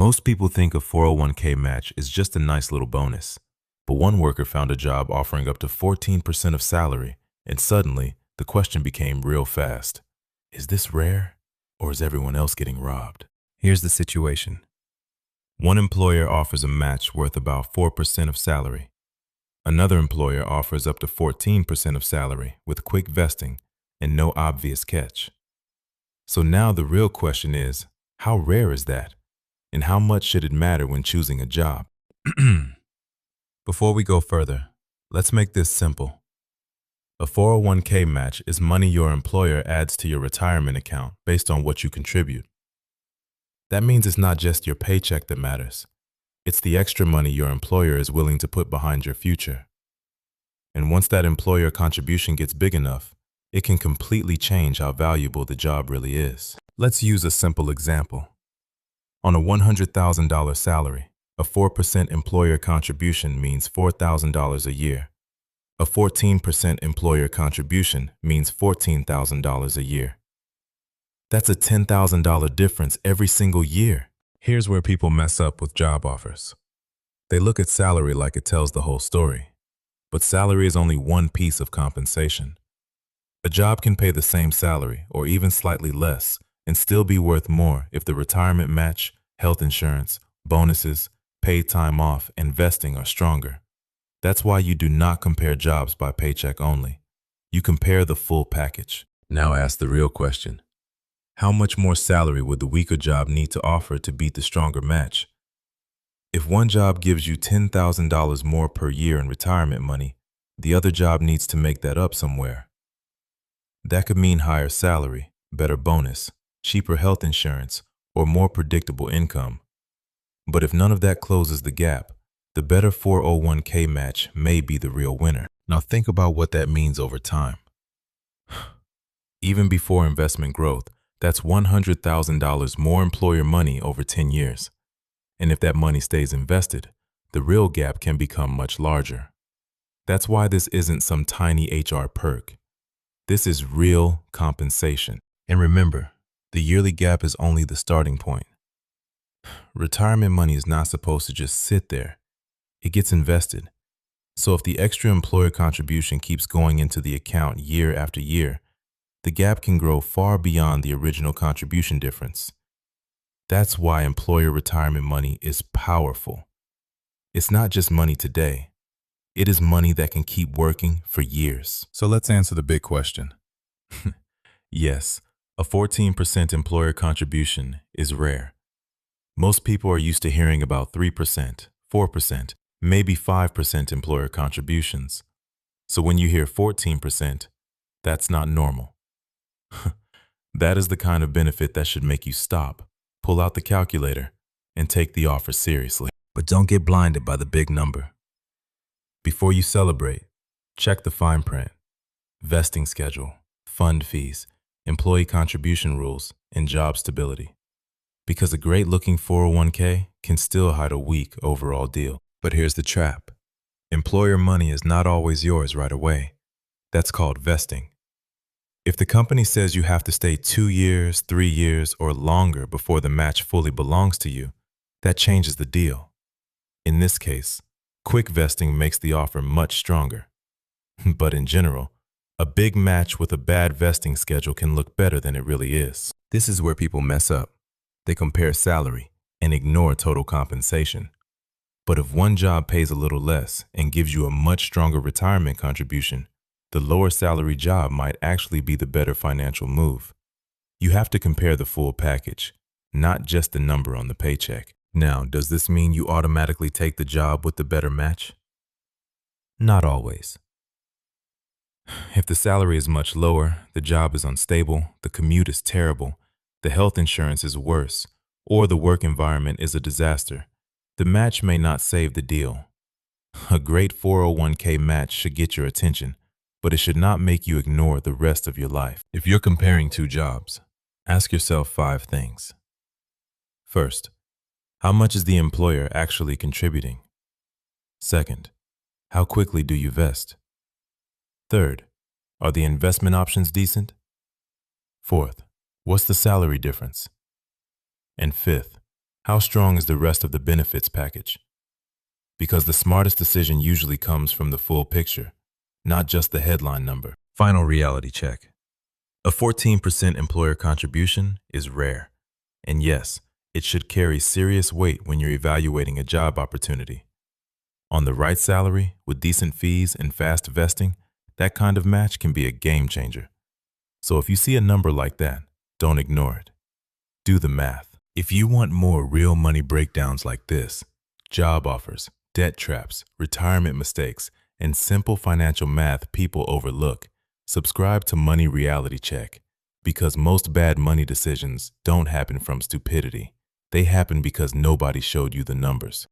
Most people think a 401k match is just a nice little bonus, but one worker found a job offering up to 14% of salary, and suddenly the question became real fast. Is this rare, or is everyone else getting robbed? Here's the situation. One employer offers a match worth about 4% of salary. Another employer offers up to 14% of salary with quick vesting and no obvious catch. So now the real question is, how rare is that? And how much should it matter when choosing a job? Before we go further, let's make this simple. A 401k match is money your employer adds to your retirement account based on what you contribute. That means it's not just your paycheck that matters. It's the extra money your employer is willing to put behind your future. And once that employer contribution gets big enough, it can completely change how valuable the job really is. Let's use a simple example. On a $100,000 salary, a 4% employer contribution means $4,000 a year. A 14% employer contribution means $14,000 a year. That's a $10,000 difference every single year. Here's where people mess up with job offers. They look at salary like it tells the whole story. But salary is only one piece of compensation. A job can pay the same salary or even slightly less and still be worth more if the retirement match, health insurance, bonuses, paid time off, and vesting are stronger. That's why you do not compare jobs by paycheck only. You compare the full package. Now ask the real question. How much more salary would the weaker job need to offer to beat the stronger match? If one job gives you $10,000 more per year in retirement money, the other job needs to make that up somewhere. That could mean higher salary, better bonus, cheaper health insurance, or more predictable income. But if none of that closes the gap, the better 401k match may be the real winner. Now think about what that means over time. Even before investment growth, that's $100,000 more employer money over 10 years. And if that money stays invested, the real gap can become much larger. That's why this isn't some tiny HR perk. This is real compensation. And remember, the yearly gap is only the starting point. Retirement money is not supposed to just sit there. It gets invested. So if the extra employer contribution keeps going into the account year after year, the gap can grow far beyond the original contribution difference. That's why employer retirement money is powerful. It's not just money today. It is money that can keep working for years. So let's answer the big question. Yes, a 14% employer contribution is rare. Most people are used to hearing about 3%, 4%, maybe 5% employer contributions. So when you hear 14%, that's not normal. That is the kind of benefit that should make you stop, pull out the calculator, and take the offer seriously. But don't get blinded by the big number. Before you celebrate, check the fine print, vesting schedule, fund fees, employee contribution rules, and job stability. Because a great-looking 401k can still hide a weak overall deal. But here's the trap. Employer money is not always yours right away. That's called vesting. If the company says you have to stay 2 years, 3 years, or longer before the match fully belongs to you, that changes the deal. In this case, quick vesting makes the offer much stronger. But in general, a big match with a bad vesting schedule can look better than it really is. This is where people mess up. They compare salary and ignore total compensation. But if one job pays a little less and gives you a much stronger retirement contribution, the lower salary job might actually be the better financial move. You have to compare the full package, not just the number on the paycheck. Now, does this mean you automatically take the job with the better match? Not always. If the salary is much lower, the job is unstable, the commute is terrible, the health insurance is worse, or the work environment is a disaster, the match may not save the deal. A great 401k match should get your attention, but it should not make you ignore the rest of your life. If you're comparing two jobs, ask yourself 5 things. First, how much is the employer actually contributing? Second, how quickly do you vest? Third, are the investment options decent? Fourth, what's the salary difference? And fifth, How strong is the rest of the benefits package? Because the smartest decision usually comes from the full picture, not just the headline number. Final reality check. A 14% employer contribution is rare. And yes, it should carry serious weight when you're evaluating a job opportunity. On the right salary, with decent fees and fast vesting, that kind of match can be a game changer. So if you see a number like that, don't ignore it. Do the math. If you want more real money breakdowns like this, job offers, debt traps, retirement mistakes, and simple financial math people overlook, subscribe to Money Reality Check. Because most bad money decisions don't happen from stupidity. They happen because nobody showed you the numbers.